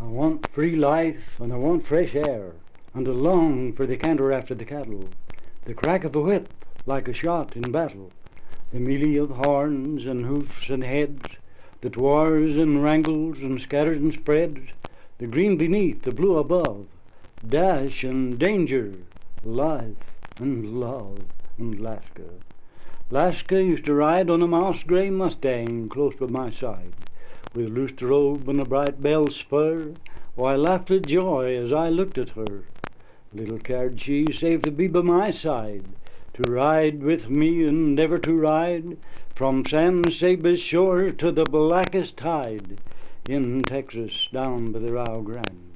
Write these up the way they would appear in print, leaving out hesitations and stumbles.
I want free life, and I want fresh air, and I long for the canter after the cattle, the crack of a whip like a shot in battle, the melee of horns and hoofs and heads, that wars and wrangles and scatters and spreads, the green beneath, the blue above, dash and danger, life and love and Laska. Laska used to ride on a mouse-grey Mustang close by my side, with loosed robe and a bright bell spur, while I laughed with joy as I looked at her. Little cared she, save to be by my side, to ride with me and ever to ride, from San Sabas shore to the blackest tide, in Texas down by the Rio Grande.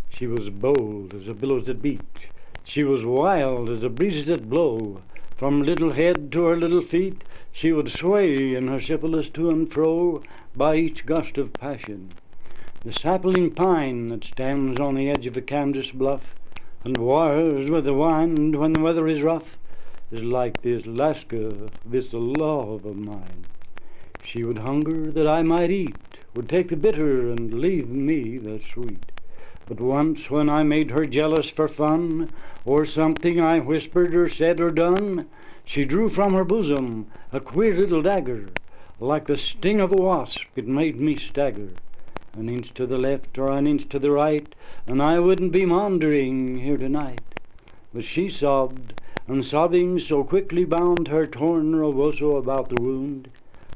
She was bold as the billows that beat, she was wild as the breezes that blow. From little head to her little feet, she would sway in her syphilis to and fro by each gust of passion. The sapling pine that stands on the edge of a Kansas bluff and wars with the wind when the weather is rough is like this Laska, this love of mine. She would hunger that I might eat, would take the bitter and leave me the sweet. But once when I made her jealous for fun, or something I whispered or said or done, she drew from her bosom a queer little dagger. Like the sting of a wasp, it made me stagger. An inch to the left or an inch to the right, and I wouldn't be maundering here tonight. But she sobbed, and sobbing so quickly bound her torn rebozo about the wound,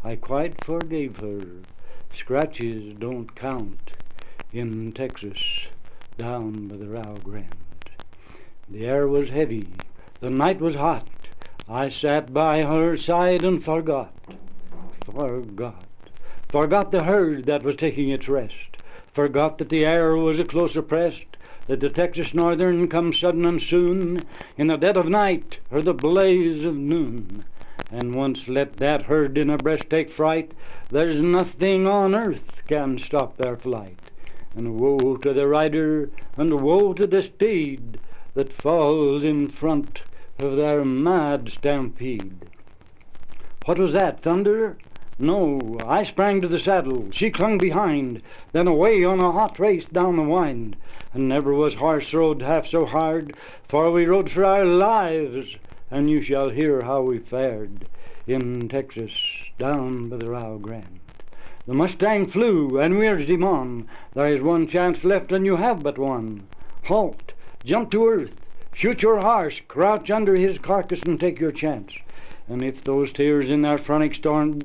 I quite forgave her. Scratches don't count in Texas, down by the Rio Grande. The air was heavy, the night was hot. I sat by her side and forgot the herd that was taking its rest, forgot that the air was a closer pressed, that the Texas northern comes sudden and soon, in the dead of night or the blaze of noon. And once let that herd in a breast take fright, there's nothing on earth can stop their flight. And woe to the rider, and woe to the steed that falls in front of their mad stampede. What was that, thunder? No, I sprang to the saddle, she clung behind, then away on a hot race down the wind. And never was horse rode half so hard, for we rode for our lives, and you shall hear how we fared in Texas, down by the Rio Grande. The Mustang flew, and we urged him on. There is one chance left, and you have but one. Halt, jump to earth, shoot your horse, crouch under his carcass and take your chance. And if those tears in their frantic storm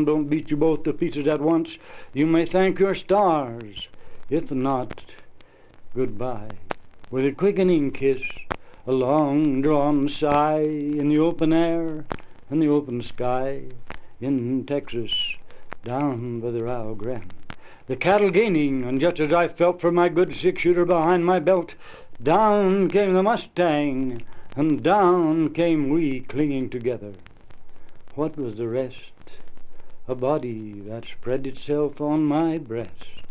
don't beat you both to pieces at once, you may thank your stars. If not, goodbye. With a quickening kiss, a long-drawn sigh, in the open air and the open sky, in Texas, down by the Rio Grande. The cattle gaining, and just as I felt for my good six-shooter behind my belt, down came the Mustang, and down came we clinging together. What was the rest? A body that spread itself on my breast,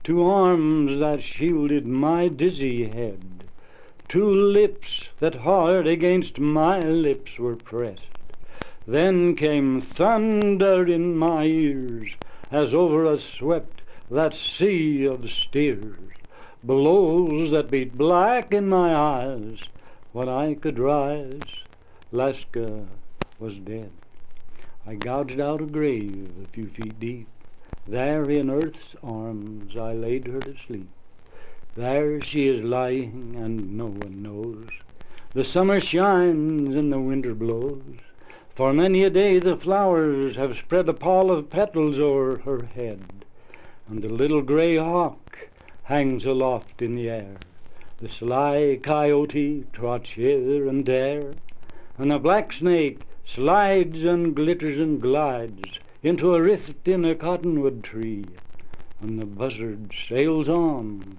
two arms that shielded my dizzy head, two lips that hard against my lips were pressed. Then came thunder in my ears, as over us swept that sea of steers, blows that beat black in my eyes. When I could rise, Laska was dead. I gouged out a grave a few feet deep. There in earth's arms I laid her to sleep. There she is lying, and no one knows. The summer shines and the winter blows. For many a day the flowers have spread a pall of petals o'er her head, and the little gray hawk hangs aloft in the air. The sly coyote trots here and there, and the black snake slides and glitters and glides into a rift in a cottonwood tree, and the buzzard sails on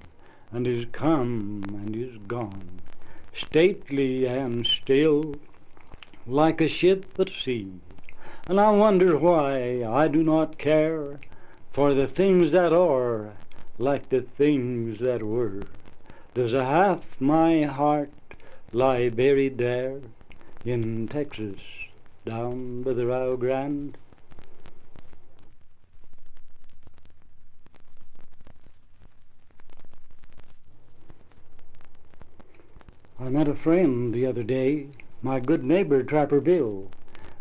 and is come and is gone, stately and still, like a ship at sea. And I wonder why I do not care for the things that are like the things that were. Does a half my heart lie buried there in Texas, down by the Rio Grande? I met a friend the other day, my good neighbor Trapper Bill,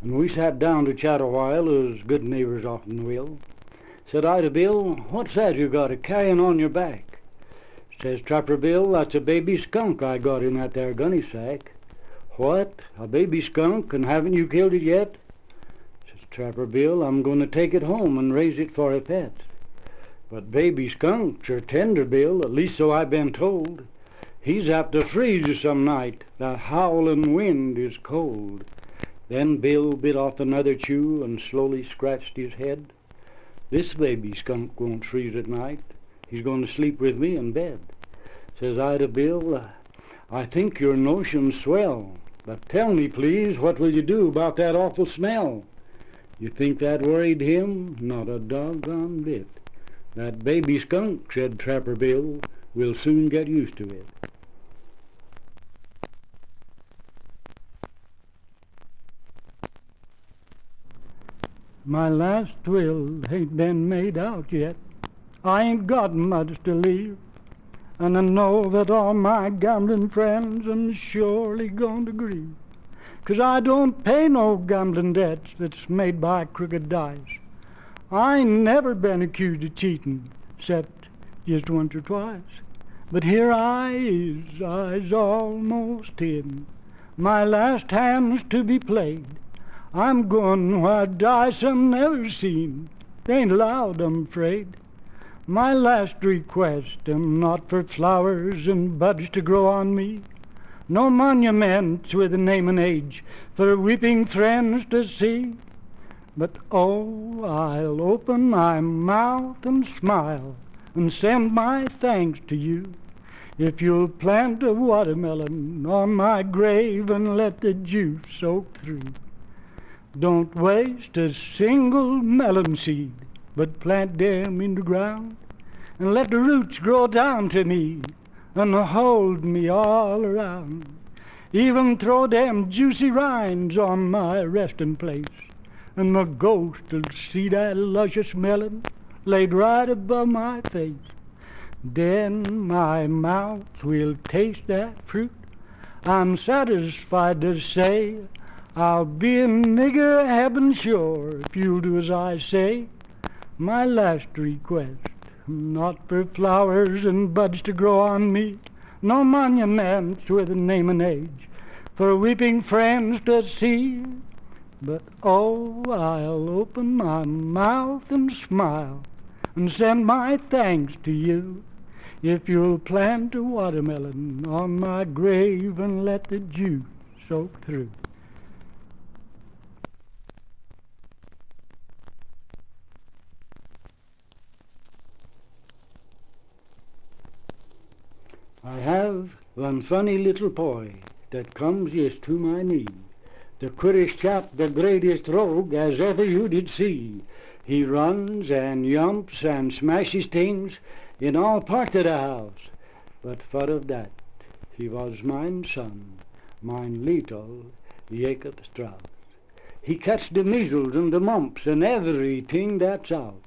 and we sat down to chat a while, as good neighbors often will. Said I to Bill, "What's that you got a-carrying on your back?" Says Trapper Bill, "That's a baby skunk I got in that there gunny sack." "What, a baby skunk, and haven't you killed it yet?" Says Trapper Bill, "I'm going to take it home and raise it for a pet." "But baby skunks are tender, Bill, at least so I've been told. He's apt to freeze some night, the howling wind is cold." Then Bill bit off another chew and slowly scratched his head. "This baby skunk won't freeze at night. He's going to sleep with me in bed." Says I to Bill, "I think your notion's swell, but tell me, please, what will you do about that awful smell?" "You think that worried him? Not a doggone bit. That baby skunk," said Trapper Bill, "will soon get used to it." My last will ain't been made out yet. I ain't got much to leave, and I know that all my gambling friends am surely going to grieve, 'cause I don't pay no gambling debts that's made by crooked dice. I ain't never been accused of cheating, except just once or twice. But here I's almost in. My last hand's to be played. I'm going where dice am never seen. They ain't allowed, I'm afraid. My last request am not for flowers and buds to grow on me, no monuments with a name and age for weeping friends to see. But oh, I'll open my mouth and smile and send my thanks to you if you'll plant a watermelon on my grave and let the juice soak through. Don't waste a single melon seed, but plant them in the ground and let the roots grow down to me and hold me all around. Even throw them juicy rinds on my resting place, and my ghost'll see that luscious melon laid right above my face. Then my mouth will taste that fruit. I'm satisfied to say I'll be a nigger heaven sure if you'll do as I say. My last request, not for flowers and buds to grow on me, no monuments with a name and age for weeping friends to see. But oh, I'll open my mouth and smile and send my thanks to you if you'll plant a watermelon on my grave and let the juice soak through. I have one funny little boy that comes just to my knee, the queerest chap, the greatest rogue as ever you did see. He runs and yumps and smashes things in all parts of the house. But for of that, he was mine son, mine little Jacob Strauss. He catch the measles and the mumps and everything that's out.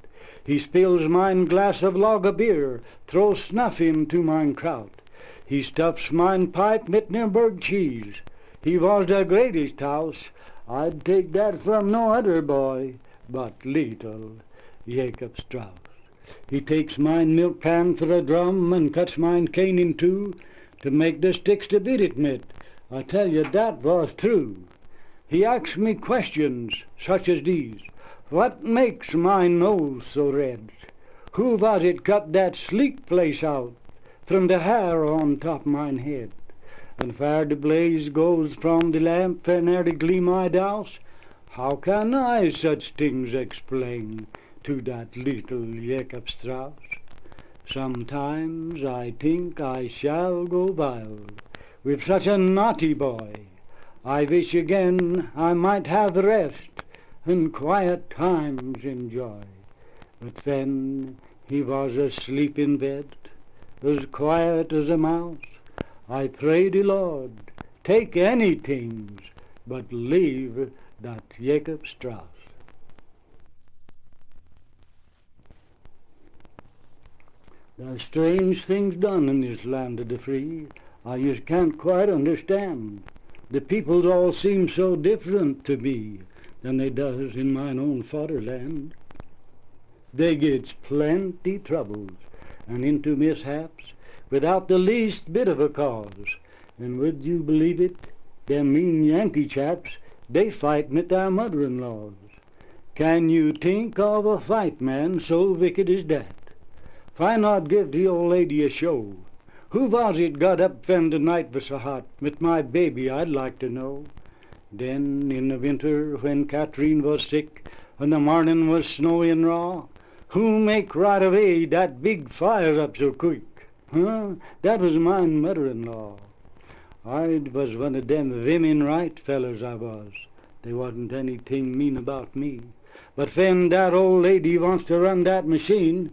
He spills mine glass of lager beer, throws snuff into mine kraut. He stuffs mine pipe mit Nürnberg cheese. He was the greatest house. I'd take that from no other boy but little Jacob Strauss. He takes mine milk pan for a drum and cuts mine cane in two to make the sticks to beat it mit. I tell you, that was true. He asked me questions such as these. What makes my nose so red? Who was it cut that sleek place out from the hair on top mine head? And where the blaze goes from the lamp and near the gleam I douse? How can I such things explain to that little Jacob Strauss? Sometimes I think I shall go wild with such a naughty boy. I wish again I might have rest and quiet times enjoy. But when he was asleep in bed, as quiet as a mouse, I pray the Lord, take any things, but leave that Jacob Strauss. There's strange things done in this land of the free. I just can't quite understand. The peoples all seem so different to me than they does in mine own fatherland. They gets plenty troubles and into mishaps without the least bit of a cause. And would you believe it, them mean Yankee chaps, they fight with their mother-in-laws. Can you think of a fight man so wicked as that? Why not give the old lady a show? Who was it got up when the night was so hot with my baby, I'd like to know. Then in the winter when Catherine was sick and the morning was snowy and raw, who make right away that big fire up so quick? Huh? That was my mother-in-law. I was one of them women right fellers I was. There wasn't anything mean about me. But when that old lady wants to run that machine,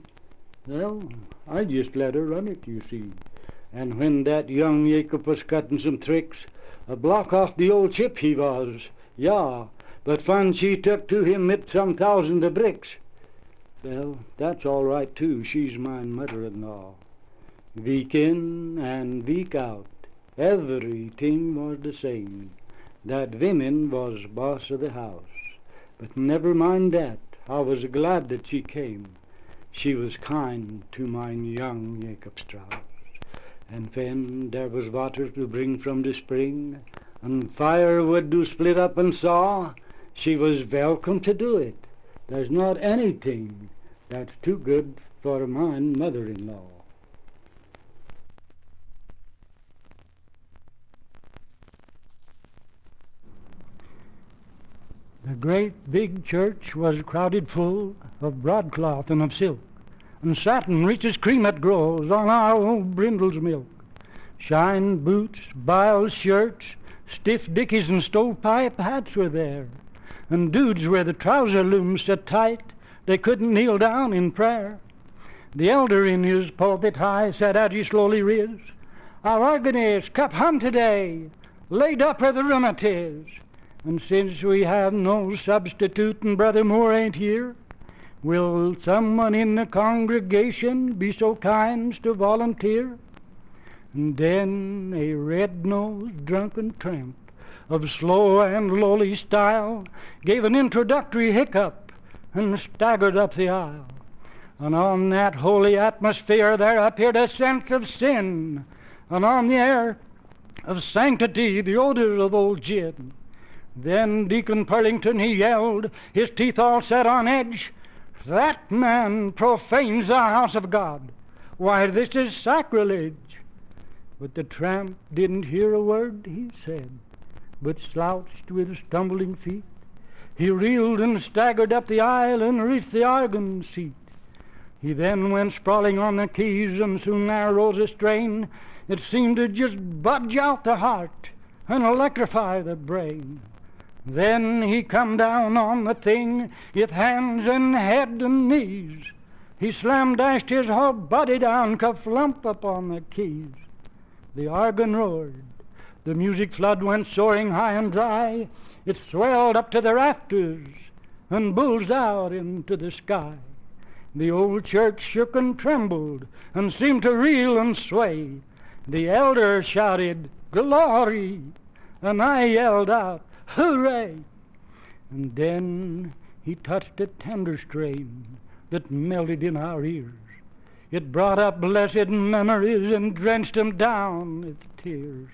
well, I just let her run it, you see. And when that young Jacob was cutting some tricks, a block off the old chip he was, yeah, but when she took to him with some thousand of bricks, well, that's all right too, she's my mother-in-law. Week in and week out, everything was the same. That woman was boss of the house. But never mind that, I was glad that she came. She was kind to mine young Jacob Strauss. And when there was water to bring from the spring, and firewood to split up and saw, she was welcome to do it. There's not anything that's too good for mine mother-in-law. The great big church was crowded full of broadcloth and of silk, and satin reaches cream it grows on our old brindle's milk. Shine boots, biles shirts, stiff dickies and stovepipe hats were there, and dudes where the trouser looms set tight, they couldn't kneel down in prayer. The elder in his pulpit high said as he slowly riz, "Our organist come home today, laid up where the rheumat is. And since we have no substitute and Brother Moore ain't here, will someone in the congregation be so kind to volunteer?" And then a red-nosed drunken tramp of slow and lowly style gave an introductory hiccup and staggered up the aisle. And on that holy atmosphere there appeared a sense of sin, and on the air of sanctity the odor of old gin. Then Deacon Purlington, he yelled, his teeth all set on edge, "That man profanes the house of God. Why, this is sacrilege." But the tramp didn't hear a word he said, but slouched with stumbling feet. He reeled and staggered up the aisle and reached the organ seat. He then went sprawling on the keys, and soon there rose a strain that seemed to just budge out the heart and electrify the brain. Then he come down on the thing with hands and head and knees. He slam-dashed his whole body down, ka-flump upon the keys. The organ roared. The music flood went soaring high and dry. It swelled up to the rafters and bulged out into the sky. The old church shook and trembled and seemed to reel and sway. The elder shouted, "Glory!" and I yelled out, "Hooray!" And then he touched a tender strain that melted in our ears. It brought up blessed memories and drenched them down with tears.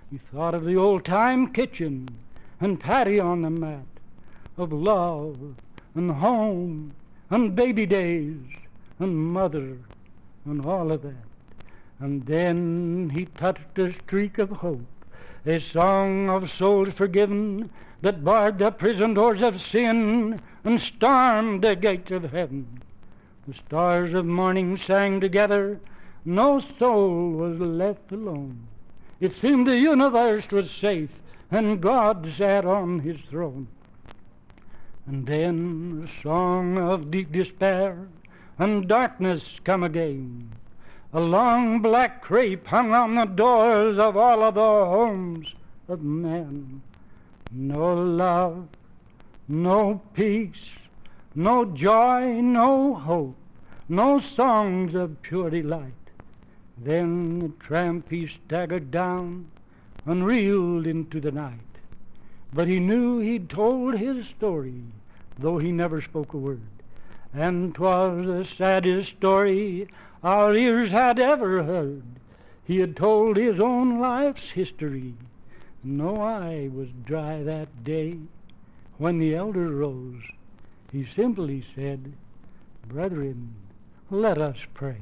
He thought of the old-time kitchen and Patty on the mat, of love and home and baby days and mother and all of that. And then he touched a streak of hope, a song of souls forgiven that barred the prison doors of sin and stormed the gates of heaven. The stars of morning sang together, no soul was left alone. It seemed the universe was safe and God sat on his throne. And then a song of deep despair and darkness come again. A long black crape hung on the doors of all of the homes of men. No love, no peace, no joy, no hope, no songs of pure delight. Then the tramp he staggered down and reeled into the night. But he knew he'd told his story, though he never spoke a word. And 'twas the saddest story our ears had ever heard. He had told his own life's history. No eye was dry that day. When the elder rose, he simply said, "Brethren, let us pray."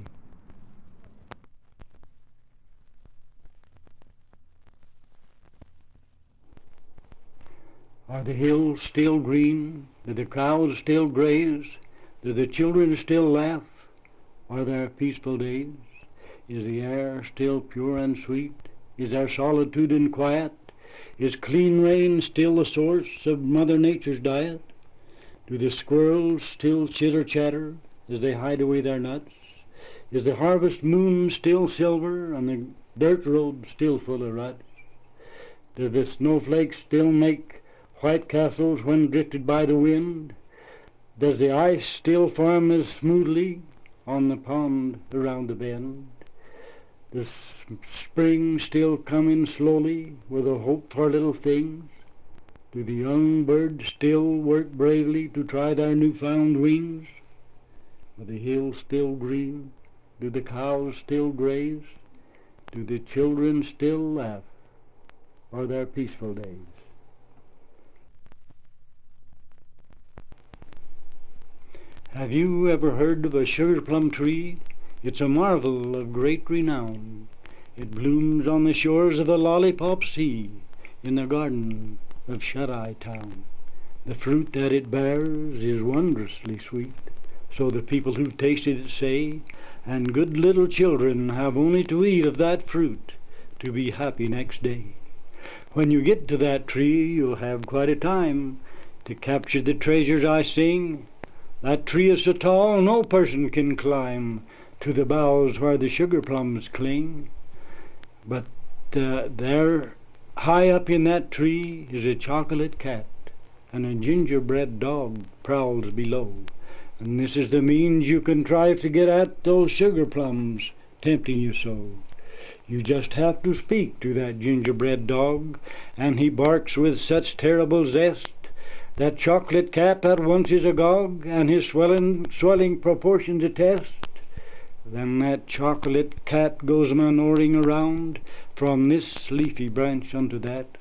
Are the hills still green? Do the cows still graze? Do the children still laugh? Are there peaceful days? Is the air still pure and sweet? Is there solitude and quiet? Is clean rain still the source of Mother Nature's diet? Do the squirrels still chitter-chatter as they hide away their nuts? Is the harvest moon still silver and the dirt road still full of ruts? Do the snowflakes still make white castles when drifted by the wind? Does the ice still form as smoothly on the pond around the bend? Does spring still come in slowly with a hope for little things? Do the young birds still work bravely to try their newfound wings? Are the hills still green? Do the cows still graze? Do the children still laugh? Are there peaceful days? Have you ever heard of a sugar plum tree? It's a marvel of great renown. It blooms on the shores of the Lollipop Sea, in the garden of Shut-Eye Town. The fruit that it bears is wondrously sweet, so the people who've tasted it say, and good little children have only to eat of that fruit to be happy next day. When you get to that tree, you'll have quite a time to capture the treasures I sing. That tree is so tall no person can climb to the boughs where the sugar plums cling. But there, high up in that tree, is a chocolate cat, and a gingerbread dog prowls below. And this is the means you contrive to get at those sugar plums tempting you so. You just have to speak to that gingerbread dog, and he barks with such terrible zest. That chocolate cat at once is agog, and his swelling proportions attest. Then that chocolate cat goes manoring around from this leafy branch unto that,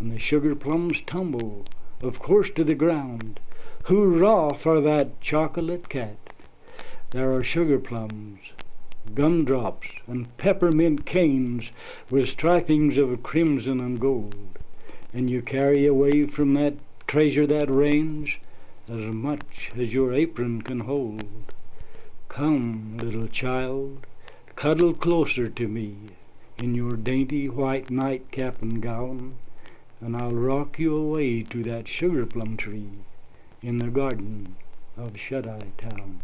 and the sugar plums tumble, of course, to the ground. Hurrah for that chocolate cat! There are sugar plums, gumdrops, and peppermint canes with stripings of crimson and gold, and you carry away from that treasure that reigns as much as your apron can hold. Come, little child, cuddle closer to me in your dainty white nightcap and gown, and I'll rock you away to that sugar plum tree in the garden of Shut-Eye Town.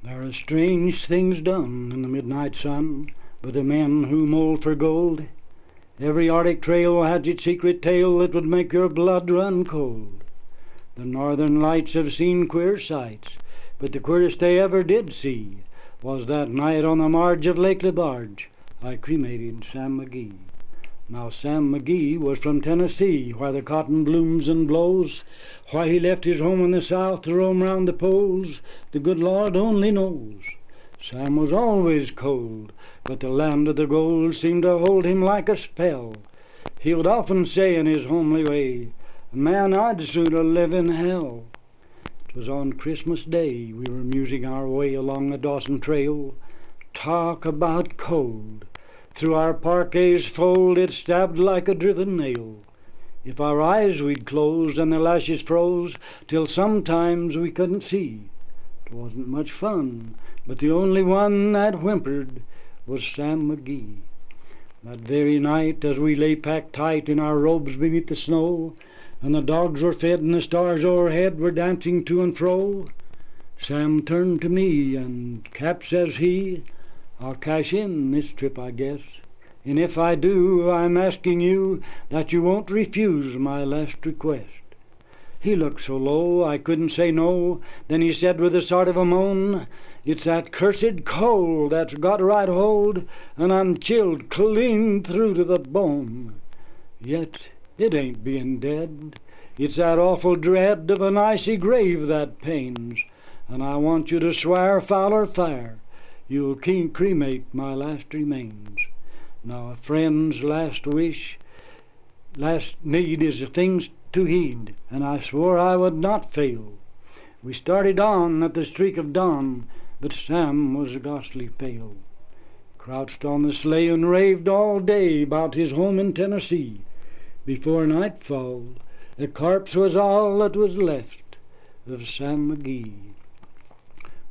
There are strange things done in the midnight sun by the men who mold for gold. Every Arctic trail has its secret tale that would make your blood run cold. The northern lights have seen queer sights, but the queerest they ever did see was that night on the marge of Lake Lebarge I cremated Sam MaGee. Now Sam MaGee was from Tennessee, where the cotton blooms and blows. Why he left his home in the South to roam round the poles, the good Lord only knows. Sam was always cold, but the land of the gold seemed to hold him like a spell. He would often say in his homely way, "Man, I'd sooner live in hell." 'Twas on Christmas Day we were musing our way along the Dawson Trail. Talk about cold! Through our parka's fold it stabbed like a driven nail. If our eyes we'd close and the lashes froze till sometimes we couldn't see. 'Twasn't much fun, but the only one that whimpered was Sam MaGee. That very night, as we lay packed tight in our robes beneath the snow, and the dogs were fed and the stars o'erhead were dancing to and fro, Sam turned to me and, "Cap," says he, "I'll cash in this trip, I guess. And if I do, I'm asking you that you won't refuse my last request. He looked so low I couldn't say no. Then he said with a sort of a moan, "It's that cursed cold that's got right hold, and I'm chilled clean through to the bone. Yet it ain't being dead. It's that awful dread of an icy grave that pains, and I want you to swear, foul or fair, you'll cremate my last remains. Now a friend's last wish, last need is things to heed, and I swore I would not fail." We started on at the streak of dawn, but Sam was ghostly pale. Crouched on the sleigh and raved all day about his home in Tennessee. Before nightfall, the corpse was all that was left of Sam MaGee.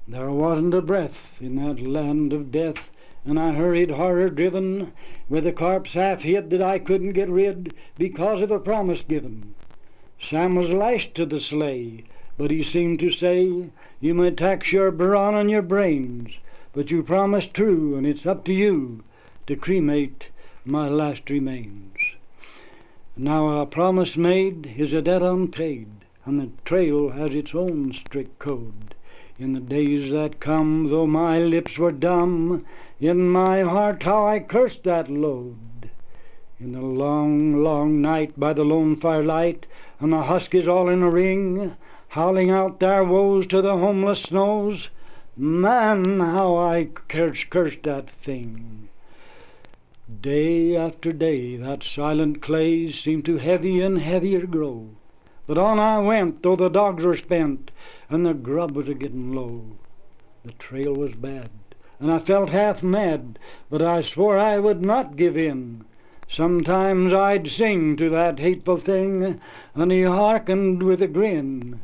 There wasn't a breath in that land of death, and I hurried horror-driven, with the corpse half hid that I couldn't get rid because of the promise given. Sam was lashed to the sleigh, but he seemed to say, "You may tax your brawn and your brains, but you promised true, and it's up to you to cremate my last remains." Now a promise made is a debt unpaid, and the trail has its own strict code. In the days that come, though my lips were dumb, in my heart how I cursed that load. In the long, long night by the lone firelight, and the huskies all in a ring, howling out their woes to the homeless snows, man, how I cursed that thing. Day after day that silent clay seemed to heavy and heavier grow, but on I went, though the dogs were spent, and the grub was a-getting low. The trail was bad, and I felt half mad, but I swore I would not give in. Sometimes I'd sing to that hateful thing, and he hearkened with a grin,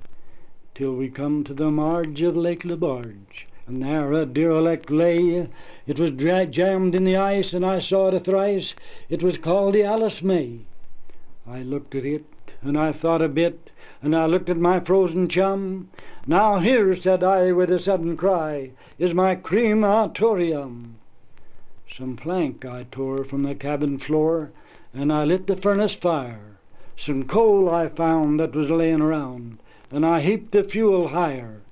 till we come to the marge of Lake Lebarge, and there a derelict lay. It was jammed in the ice, and I saw it a thrice. It was called the Alice May. I looked at it, and I thought a bit, and I looked at my frozen chum. "Now here," said I with a sudden cry, "is my crematorium." Some plank I tore from the cabin floor, and I lit the furnace fire. Some coal I found that was laying around, and I heaped the fuel higher.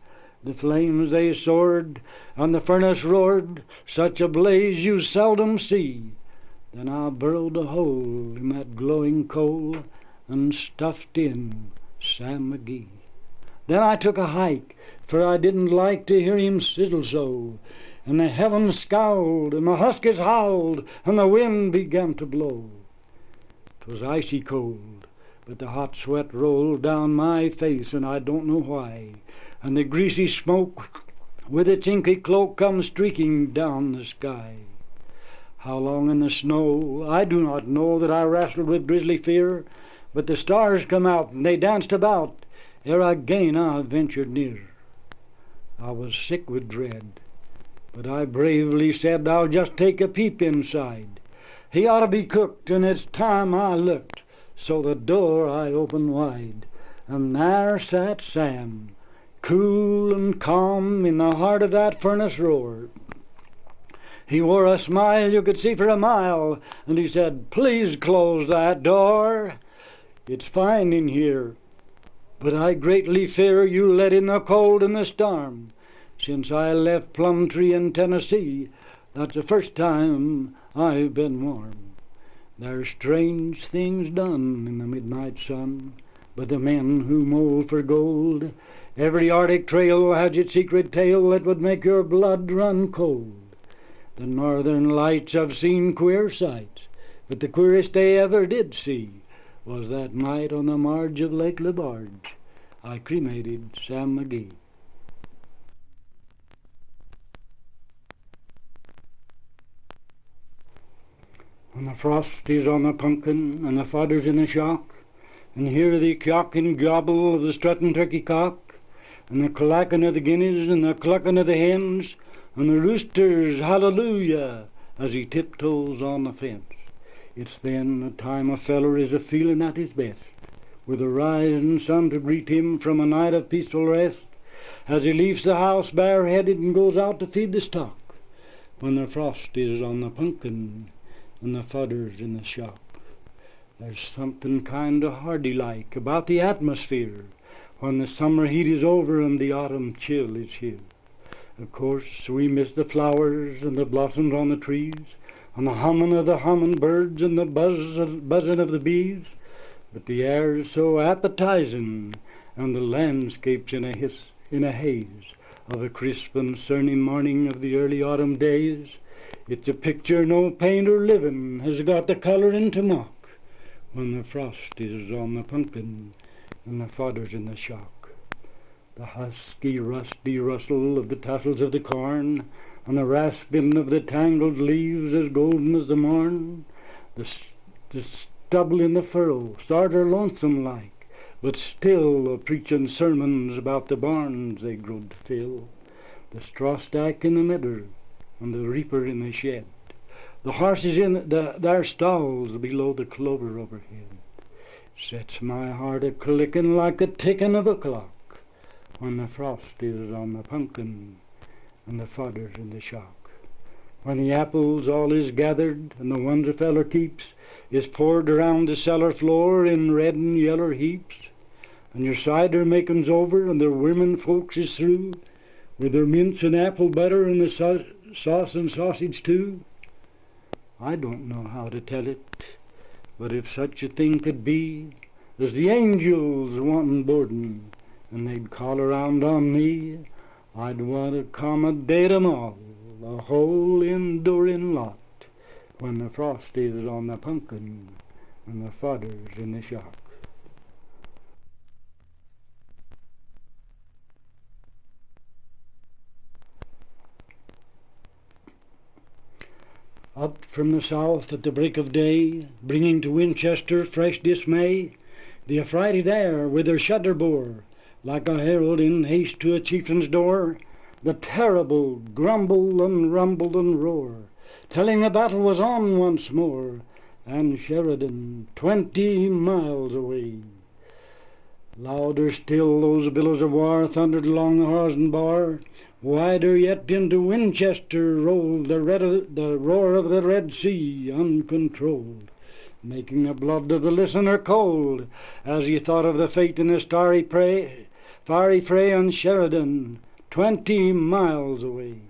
The flames they soared, and the furnace roared, such a blaze you seldom see. Then I burrowed a hole in that glowing coal, and stuffed in Sam MaGee. Then I took a hike, for I didn't like to hear him sizzle so, and the heavens scowled, and the huskies howled, and the wind began to blow. 'Twas icy cold, but the hot sweat rolled down my face, and I don't know why, and the greasy smoke with its inky cloak comes streaking down the sky. How long in the snow I do not know, that I wrestled with grisly fear, but the stars come out, and they danced about, ere again I ventured near. I was sick with dread, but I bravely said, "I'll just take a peep inside. He ought to be cooked, and it's time I looked." So the door I opened wide, and there sat Sam, cool and calm in the heart of that furnace roar. He wore a smile you could see for a mile, and he said, "Please close that door. It's fine in here, but I greatly fear you let in the cold and the storm. Since I left Plum Tree in Tennessee, that's the first time I've been warm. There's strange things done in the midnight sun by the men who mold for gold. Every Arctic trail has its secret tale that would make your blood run cold. The northern lights have seen queer sights, but the queerest they ever did see was that night on the marge of Lake Lebarge. I cremated Sam MaGee." When the frost is on the pumpkin and the fodder's in the shock, and hear the kyock and gobble of the strutting turkey cock, and the clacking of the guineas and the clucking of the hens, and the rooster's hallelujah as he tiptoes on the fence, it's then the time a feller is a-feeling at his best, with the rising sun to greet him from a night of peaceful rest, as he leaves the house bareheaded and goes out to feed the stock, when the frost is on the pumpkin and the fodder's in the shock. There's something kind of hardy-like about the atmosphere, when the summer heat is over and the autumn chill is here. Of course, we miss the flowers and the blossoms on the trees, and the humming of the hummingbirds and the buzzing of the bees. But the air's so appetizing, and the landscape's in a haze of a crisp and sunny morning of the early autumn days. It's a picture no painter living has got the colouring to mock, when the frost is on the pumpkin and the fodder's in the shock. The husky, rusty rustle of the tassels of the corn, and the rasping of the tangled leaves as golden as the morn. The stubble in the furrow, sorter lonesome like, but still a-preaching sermons about the barns they growed to fill. The straw stack in the meadow, and the reaper in the shed. The horses in their stalls below the clover overhead. Sets my heart a-clicking like the ticking of a clock, when the frost is on the pumpkin and the fodder's in the shock. When the apples all is gathered and the ones a feller keeps is poured around the cellar floor in red and yeller heaps, and your cider making's over and the women folks is through with their mince and apple butter and the sauce and sausage too. I don't know how to tell it, but if such a thing could be, as the angels wantin' boardin', and they'd call around on me, I'd want to accommodate 'em all, the whole enduring lot, when the frost is on the pumpkin and the fodder's in the shock. Up from the south at the break of day, bringing to Winchester fresh dismay, the affrighted air with her shudder bore, like a herald in haste to a chieftain's door, the terrible grumble and rumble and roar, telling the battle was on once more, and Sheridan 20 miles away. Louder still those billows of war thundered along the horizon bar. Wider yet into Winchester rolled the roar of the Red Sea uncontrolled, making the blood of the listener cold as he thought of the fate in the fiery fray on Sheridan 20 miles away.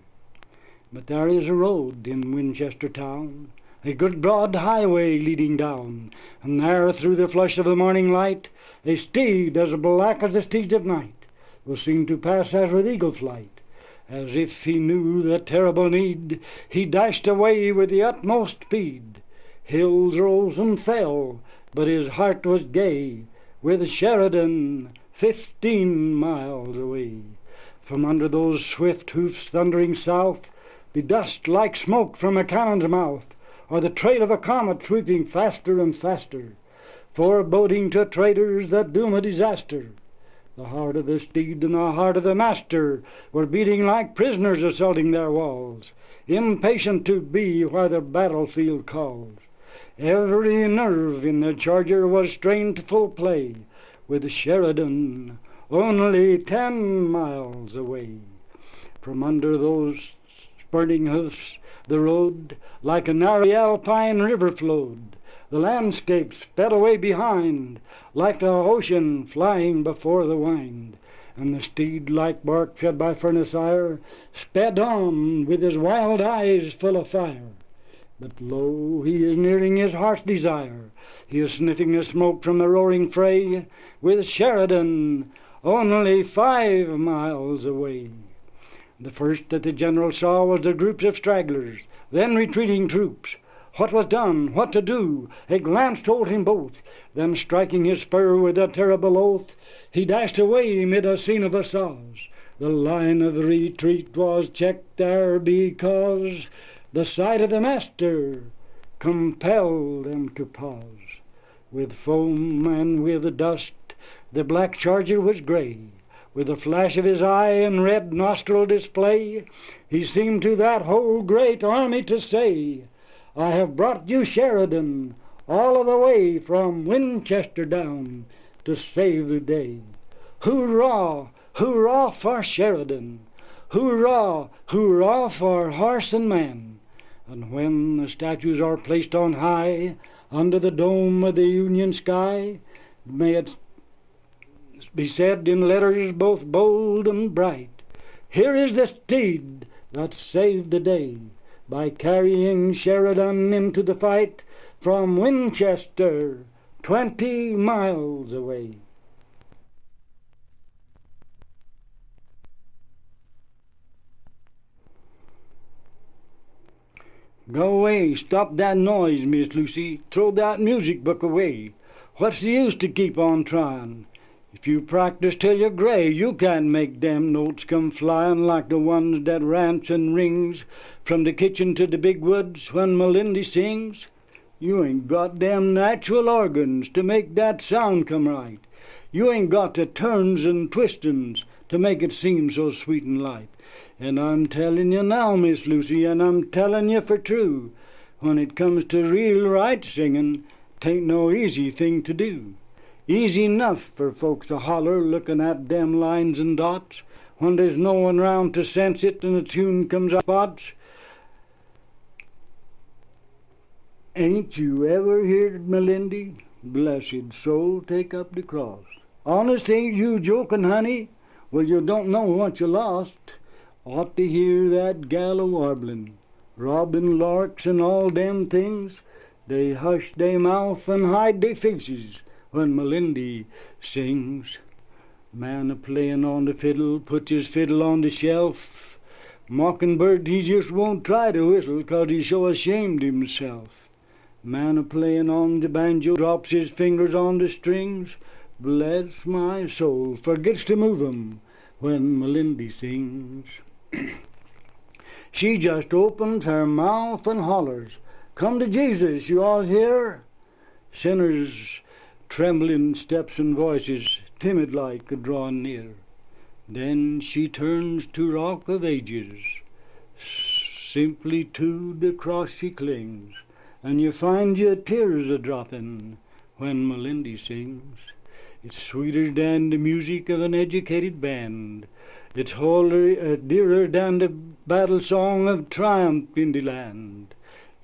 But there is a road in Winchester town, a good broad highway leading down, and there through the flush of the morning light a steed as black as the steeds of night was seen to pass as with eagle flight. As if he knew the terrible need, he dashed away with the utmost speed. Hills rose and fell, but his heart was gay, with Sheridan 15 miles away. From under those swift hoofs thundering south, the dust like smoke from a cannon's mouth, or the trail of a comet sweeping faster and faster, foreboding to traders the doom of disaster. The heart of the steed and the heart of the master were beating like prisoners assaulting their walls, impatient to be where the battlefield calls. Every nerve in the charger was strained to full play, with Sheridan only 10 miles away. From under those spurting hoofs the road, like a narrow alpine river, flowed. The landscape sped away behind, like the ocean flying before the wind. And the steed, like bark fed by furnace ire, sped on with his wild eyes full of fire. But lo, he is nearing his heart's desire. He is sniffing the smoke from the roaring fray, with Sheridan only 5 miles away. The first that the general saw was the groups of stragglers, then retreating troops. What was done, what to do, a glance told him both. Then striking his spur with a terrible oath, he dashed away mid a scene of assaults. The line of retreat was checked there because the sight of the master compelled them to pause. With foam and with dust, the black charger was grey. With a flash of his eye and red nostril display, he seemed to that whole great army to say, I have brought you Sheridan all of the way from Winchester down to save the day. Hurrah, hurrah for Sheridan! Hurrah, hurrah for horse and man! And when the statues are placed on high under the dome of the Union sky, may it be said in letters both bold and bright. Here is the steed that saved the day by carrying Sheridan into the fight from Winchester, 20 miles away. Go away, stop that noise, Miss Lucy, throw that music book away. What's the use to keep on trying? If you practice till you're gray, you can't make them notes come flying like the ones that rants and rings from the kitchen to the big woods when Melinda sings. You ain't got them natural organs to make that sound come right. You ain't got the turns and twistings to make it seem so sweet and light. And I'm telling you now, Miss Lucy, and I'm telling you for true, when it comes to real right singing, 'tain't no easy thing to do. Easy enough for folks to holler looking at them lines and dots when there's no one round to sense it and the tune comes out spots. Ain't you ever heard Melinda, blessed soul, take up the cross? Honest, ain't you joking, honey? Well, you don't know what you lost. Ought to hear that gal a warbling, robin, larks, and all them things. They hush they mouth and hide they faces when Melinda sings. Man a playin' on the fiddle puts his fiddle on the shelf. Mockingbird he just won't try to whistle 'cause he's so ashamed himself. Man a playin' on the banjo drops his fingers on the strings. Bless my soul, forgets to move 'em when Melinda sings. She just opens her mouth and hollers, "Come to Jesus, you all hear?" Sinners, trembling steps and voices, timid-like, a drawing near. Then she turns to Rock of Ages, simply to the cross she clings, and you find your tears a-dropping when Melinda sings. It's sweeter than the music of an educated band. It's dearer than the battle song of triumph in the land.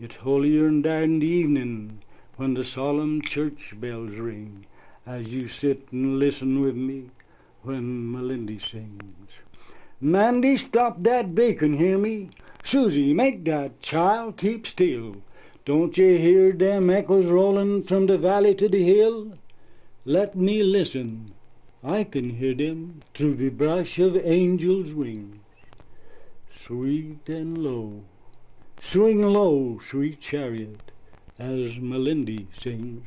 It's holier than the evening when the solemn church bells ring, as you sit and listen with me when Melinda sings. Mandy, stop that bacon, hear me? Susie, make that child keep still. Don't you hear them echoes rolling from the valley to the hill? Let me listen. I can hear them through the brush of angels' wings. Sweet and low, swing low, sweet chariot, as Melinda sings.